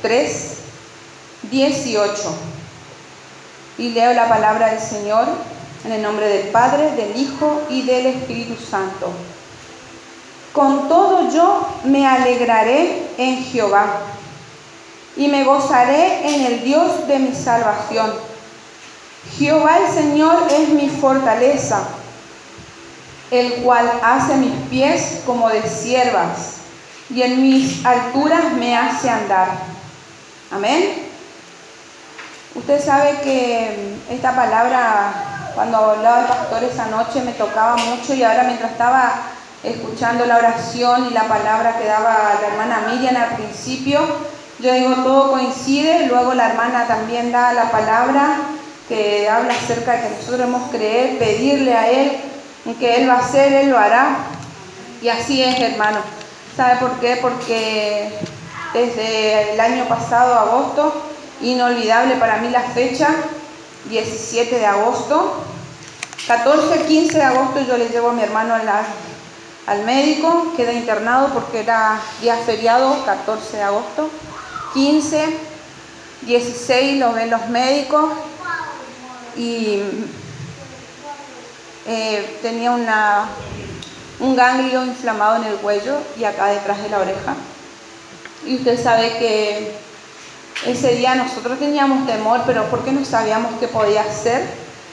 3, 18. Y leo la palabra del Señor en el nombre del Padre, del Hijo y del Espíritu Santo. Con todo yo me alegraré en Jehová y me gozaré en el Dios de mi salvación. Jehová el Señor es mi fortaleza, el cual hace mis pies como de ciervas y en mis alturas me hace andar. Amén. Usted sabe que esta palabra, cuando hablaba el pastor esa noche, me tocaba mucho, y ahora mientras estaba escuchando la oración y la palabra que daba la hermana Miriam al principio, yo digo, todo coincide. Luego la hermana también da la palabra que habla acerca de que nosotros debemos creer, pedirle a Él, que Él va a hacer, Él lo hará. Y así es, hermano. ¿Sabe por qué? Porque desde el año pasado, agosto, inolvidable para mí la fecha, 17 de agosto, 14, 15 de agosto yo le llevo a mi hermano al médico, queda internado porque era día feriado, 14 de agosto, 15, 16 lo ven los médicos y tenía un ganglio inflamado en el cuello y acá detrás de la oreja. Y usted sabe que ese día nosotros teníamos temor, pero porque no sabíamos qué podía ser.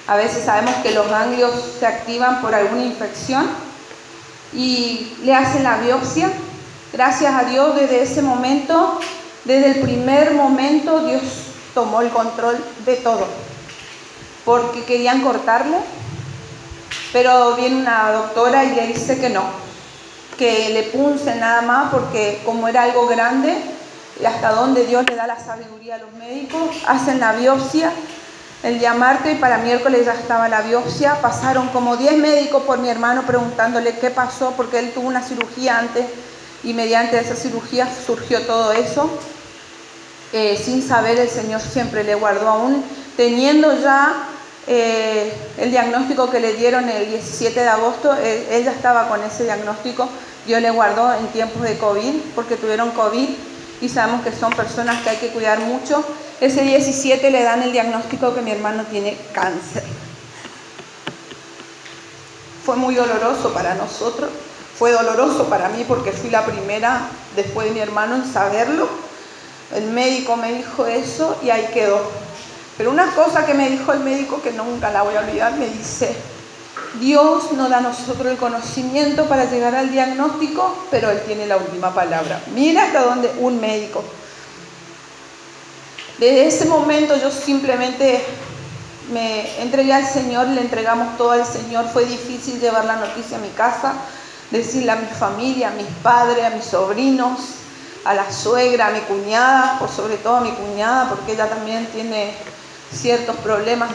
A veces sabemos que los ganglios se activan por alguna infección y le hacen la biopsia. Gracias a Dios, desde ese momento, desde el primer momento, Dios tomó el control de todo, porque querían cortarle, pero viene una doctora y le dice que no, que le punce nada más, porque como era algo grande, hasta donde Dios le da la sabiduría a los médicos, hacen la biopsia el día martes y para miércoles ya estaba la biopsia. Pasaron como 10 médicos por mi hermano preguntándole qué pasó, porque él tuvo una cirugía antes y mediante esa cirugía surgió todo eso. Sin saber, el Señor siempre le guardó, aún teniendo ya el diagnóstico que le dieron el 17 de agosto, él ya estaba con ese diagnóstico. Dios le guardó en tiempos de COVID, porque tuvieron COVID y sabemos que son personas que hay que cuidar mucho. Ese 17 le dan el diagnóstico que mi hermano tiene cáncer. Fue muy doloroso para nosotros, fue doloroso para mí porque fui la primera después de mi hermano en saberlo. El médico me dijo eso y ahí quedó. Pero una cosa que me dijo el médico que nunca la voy a olvidar, me dice: Dios nos da a nosotros el conocimiento para llegar al diagnóstico, pero Él tiene la última palabra. Mira hasta dónde un médico. Desde ese momento yo simplemente me entregué al Señor, le entregamos todo al Señor. Fue difícil llevar la noticia a mi casa, decirle a mi familia, a mis padres, a mis sobrinos, a la suegra, a mi cuñada, por sobre todo a mi cuñada, porque ella también tiene ciertos problemas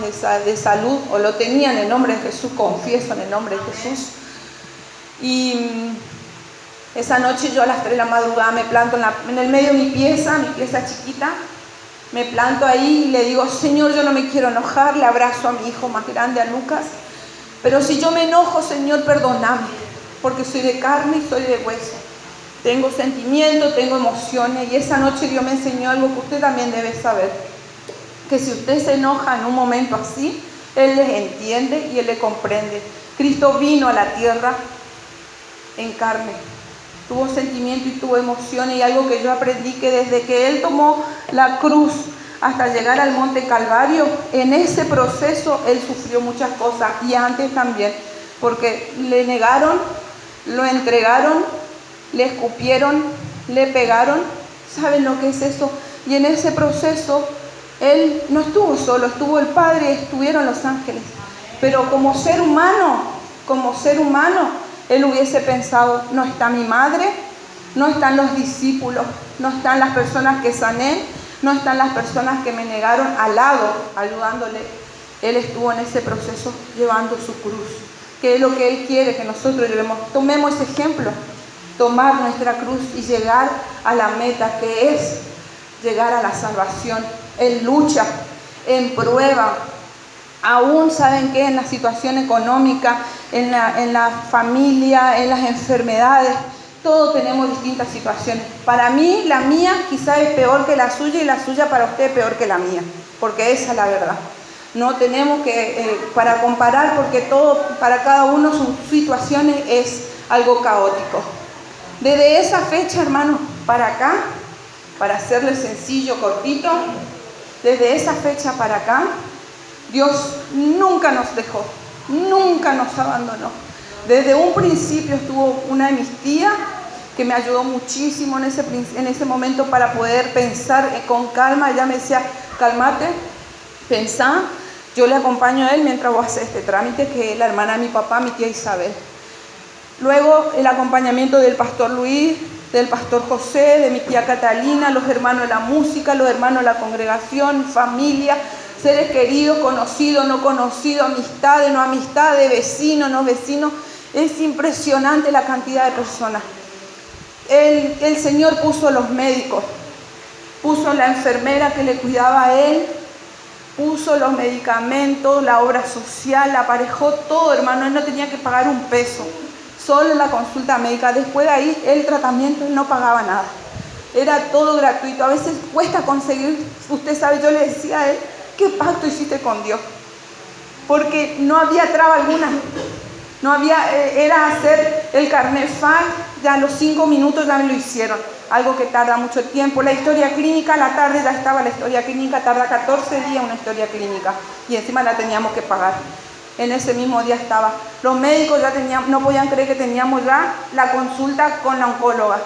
de salud, o lo tenía. En el nombre de Jesús, confieso en el nombre de Jesús. Y esa noche yo a las 3 de la madrugada me planto en el medio de mi pieza chiquita, me planto ahí y le digo: Señor, yo no me quiero enojar. Le abrazo a mi hijo más grande, a Lucas, pero si yo me enojo, Señor, perdóname, porque soy de carne y soy de hueso, tengo sentimientos, tengo emociones. Y esa noche Dios me enseñó algo que usted también debe saber, que si usted se enoja en un momento así, Él les entiende y Él le comprende. Cristo vino a la tierra en carne, tuvo sentimiento y tuvo emociones, y algo que yo aprendí, que desde que Él tomó la cruz hasta llegar al monte Calvario, en ese proceso Él sufrió muchas cosas, y antes también, porque le negaron, lo entregaron, le escupieron, le pegaron. ¿Saben lo que es eso? Y en ese proceso Él no estuvo solo, estuvo el Padre, estuvieron los ángeles. Pero como ser humano, Él hubiese pensado: no está mi madre, no están los discípulos, no están las personas que sané, no están las personas que me negaron al lado, ayudándole. Él estuvo en ese proceso llevando su cruz, que es lo que Él quiere que nosotros llevemos. Tomemos ese ejemplo, tomar nuestra cruz y llegar a la meta, que es llegar a la salvación. En lucha, en prueba, aún, ¿saben qué? En la situación económica, en la familia, en las enfermedades, Todos tenemos distintas situaciones. Para mí, la mía quizá es peor que la suya y la suya para usted es peor que la mía, porque esa es la verdad. No tenemos que, para comparar, porque todo, para cada uno sus situaciones es algo caótico. Desde esa fecha, hermanos, para acá, para hacerle sencillo, cortito, desde esa fecha para acá, Dios nunca nos dejó, nunca nos abandonó. Desde un principio estuvo una de mis tías que me ayudó muchísimo en ese momento para poder pensar con calma. Ella me decía, cálmate, pensá, yo le acompaño a él mientras vos haces este trámite, que es la hermana de mi papá, mi tía Isabel. Luego el acompañamiento del pastor Luis, del pastor José, de mi tía Catalina, los hermanos de la música, los hermanos de la congregación, familia, seres queridos, conocidos, no conocidos, amistades, no amistades, vecinos, no vecinos. Es impresionante la cantidad de personas. El Señor puso los médicos, puso la enfermera que le cuidaba a él, puso los medicamentos, la obra social, la aparejó todo, hermano. Él no tenía que pagar un peso, solo la consulta médica. Después de ahí, el tratamiento, él no pagaba nada. Era todo gratuito. A veces cuesta conseguir, usted sabe, yo le decía a él, ¿qué pacto hiciste con Dios? Porque no había traba alguna. No había, era hacer el carnet FAC, ya a los 5 minutos ya me lo hicieron, algo que tarda mucho tiempo. La historia clínica, a la tarde ya estaba la historia clínica, tarda 14 días una historia clínica y encima la teníamos que pagar. En ese mismo día estaba. Los médicos ya tenían, no podían creer que teníamos ya la consulta con la oncóloga.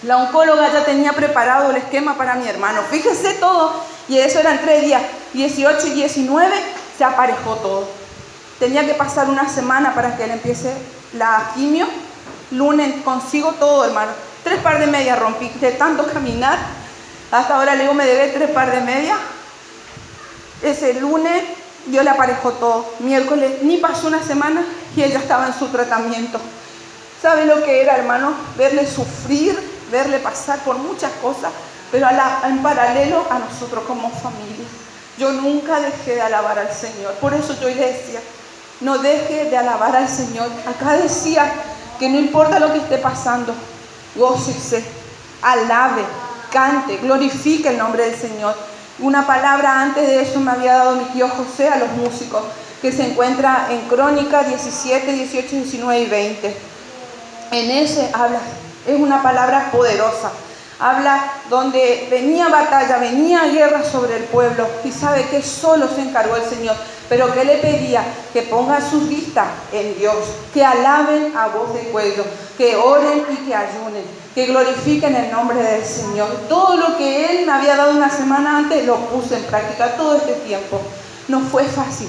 La oncóloga ya tenía preparado el esquema para mi hermano. Fíjese todo, y eso eran 3 días, 18 y 19, se aparejó todo. Tenía que pasar una semana para que él empiece la quimio. Lunes consigo todo, hermano. 3 par de medias rompí de tanto caminar. Hasta ahora le digo, me debe 3 par de medias. Ese lunes Dios le aparejó todo. Miércoles ni pasó una semana y él ya estaba en su tratamiento. ¿Sabe lo que era, hermano? Verle sufrir, verle pasar por muchas cosas, pero en paralelo a nosotros como familia. Yo nunca dejé de alabar al Señor. Por eso yo le decía, no deje de alabar al Señor. Acá decía que no importa lo que esté pasando, gócese, alabe, cante, glorifique el nombre del Señor. Una palabra antes de eso me había dado mi tío José a los músicos, que se encuentra en Crónicas 17, 18, 19 y 20. En ese habla, es una palabra poderosa. Habla donde venía batalla, venía guerra sobre el pueblo, y sabe que solo se encargó el Señor, pero que le pedía que pongan sus vistas en Dios, que alaben a voz de cuello, que oren y que ayunen, que glorifiquen el nombre del Señor. Todo lo que Él me había dado una semana antes lo puse en práctica todo este tiempo. No fue fácil,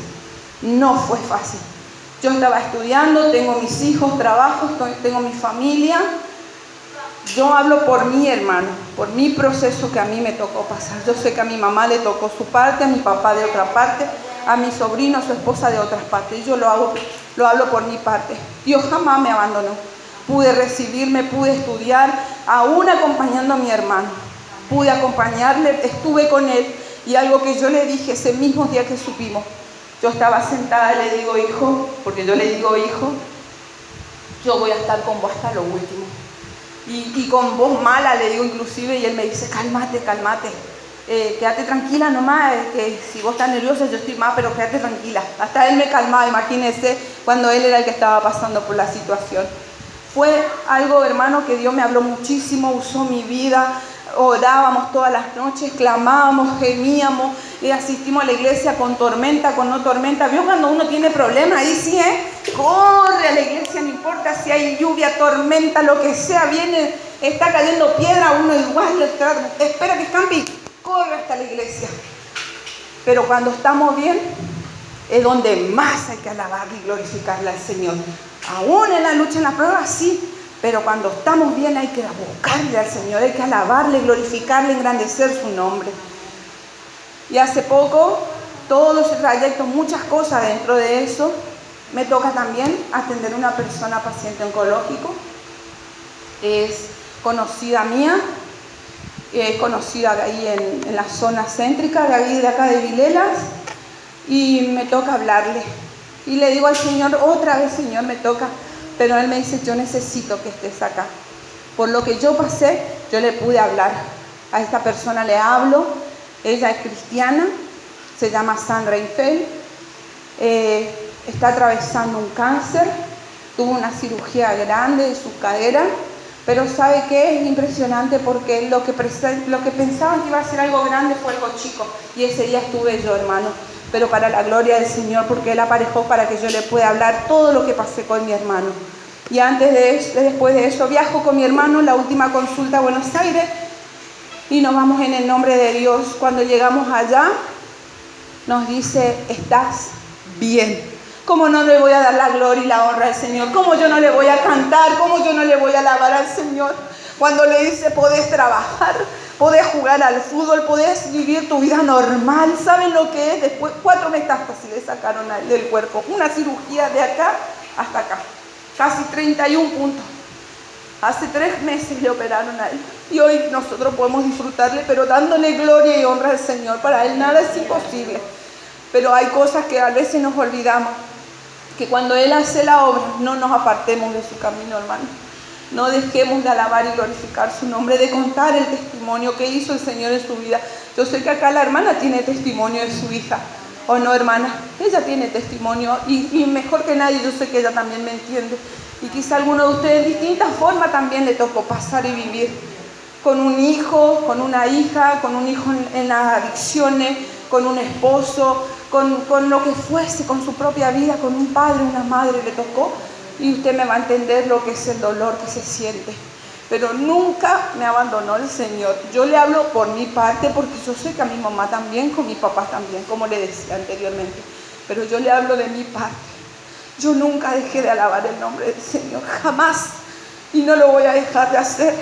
no fue fácil. Yo estaba estudiando, tengo mis hijos, trabajo, tengo mi familia. Yo hablo por mi hermano, por mi proceso que a mí me tocó pasar. Yo sé que a mi mamá le tocó su parte, a mi papá de otra parte, a mi sobrino, a su esposa de otras partes. Y yo lo hablo por mi parte. Dios jamás me abandonó. Pude recibirme, pude estudiar, aún acompañando a mi hermano. Pude acompañarle, estuve con él. Y algo que yo le dije ese mismo día que supimos, yo estaba sentada y le digo, hijo, porque yo le digo, hijo, yo voy a estar con vos hasta lo último. Y con voz mala le digo inclusive, y él me dice, cálmate, quédate tranquila nomás, que si vos estás nerviosa yo estoy más, pero quédate tranquila. Hasta él me calmaba, imagínense, cuando él era el que estaba pasando por la situación. Fue algo, hermano, que Dios me habló muchísimo, usó mi vida. Orábamos todas las noches, clamábamos, gemíamos, y asistimos a la iglesia con tormenta, con no tormenta. ¿Vio cuando uno tiene problemas? Ahí sí, corre a la iglesia, no importa si hay lluvia, tormenta, lo que sea, viene, está cayendo piedra, uno igual espera que escampe, corre hasta la iglesia. Pero cuando estamos bien, es donde más hay que alabarle y glorificarle al Señor. Aún en la lucha, en la prueba, sí. Pero cuando estamos bien hay que abocarle al Señor, hay que alabarle, glorificarle, engrandecer su nombre. Y hace poco, todo ese trayecto, muchas cosas dentro de eso, me toca también atender a una persona paciente oncológico. Es conocida mía, es conocida ahí en la zona céntrica, de acá de Vilelas, y me toca hablarle. Y le digo al Señor, otra vez Señor, me toca. Pero Él me dice, yo necesito que estés acá. Por lo que yo pasé, yo le pude hablar. A esta persona le hablo, ella es cristiana, se llama Sandra Infel, está atravesando un cáncer, tuvo una cirugía grande de su cadera, pero ¿sabe qué? Es impresionante porque lo que pensaban que iba a ser algo grande fue algo chico, y ese día estuve yo, hermano, pero para la gloria del Señor, porque Él aparejó para que yo le pueda hablar todo lo que pasé con mi hermano. Y después de eso, viajo con mi hermano, la última consulta a Buenos Aires, y nos vamos en el nombre de Dios. Cuando llegamos allá, nos dice, estás bien. ¿Cómo no le voy a dar la gloria y la honra al Señor? ¿Cómo yo no le voy a cantar? ¿Cómo yo no le voy a alabar al Señor? Cuando le dice, podés trabajar, podés jugar al fútbol, podés vivir tu vida normal. ¿Saben lo que es? Después 4 metástasis le sacaron del cuerpo. Una cirugía de acá hasta acá. Casi 31 puntos. Hace 3 meses le operaron a él. Y hoy nosotros podemos disfrutarle, pero dándole gloria y honra al Señor. Para Él nada es imposible. Pero hay cosas que a veces nos olvidamos. Que cuando Él hace la obra, no nos apartemos de su camino, hermano. No dejemos de alabar y glorificar su nombre, de contar el testimonio que hizo el Señor en su vida. Yo sé que acá la hermana tiene testimonio de su hija. ¿O no, hermana? Ella tiene testimonio y mejor que nadie, yo sé que ella también me entiende. Y quizá alguno de ustedes en distintas formas también le tocó pasar y vivir. Con un hijo, con una hija, con un hijo en las adicciones, con un esposo, con lo que fuese, con su propia vida, con un padre, una madre le tocó. Y usted me va a entender lo que es el dolor que se siente. Pero nunca me abandonó el Señor. Yo le hablo por mi parte, porque yo sé que a mi mamá también, con mi papá también, como le decía anteriormente. Pero yo le hablo de mi parte. Yo nunca dejé de alabar el nombre del Señor, jamás. Y no lo voy a dejar de hacer.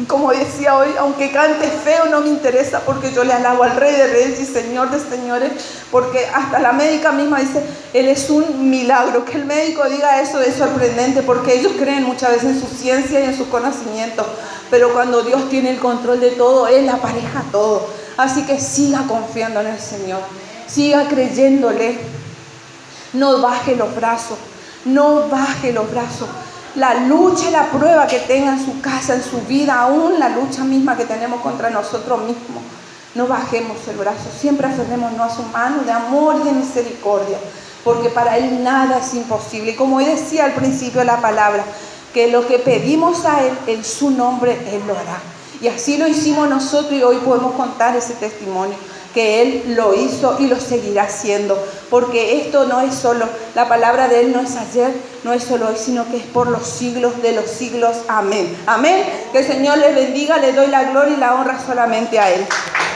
Como decía hoy, aunque cante feo, no me interesa, porque yo le alabo al Rey de Reyes y Señor de Señores, porque hasta la médica misma dice, Él es un milagro. Que el médico diga eso es sorprendente, porque ellos creen muchas veces en su ciencia y en sus conocimientos, pero cuando Dios tiene el control de todo, Él apareja todo. Así que siga confiando en el Señor, siga creyéndole, no baje los brazos, no baje los brazos. La lucha y la prueba que tenga en su casa, en su vida, aún la lucha misma que tenemos contra nosotros mismos, no bajemos el brazo, siempre aferrémonos a su mano de amor y de misericordia, porque para Él nada es imposible. Y como decía al principio de la palabra, que lo que pedimos a Él en su nombre, Él lo hará. Y así lo hicimos nosotros, y hoy podemos contar ese testimonio, que Él lo hizo y lo seguirá haciendo, porque esto no es solo, la palabra de Él no es ayer, no es solo hoy, sino que es por los siglos de los siglos. Amén. Amén. Que el Señor les bendiga, le doy la gloria y la honra solamente a Él.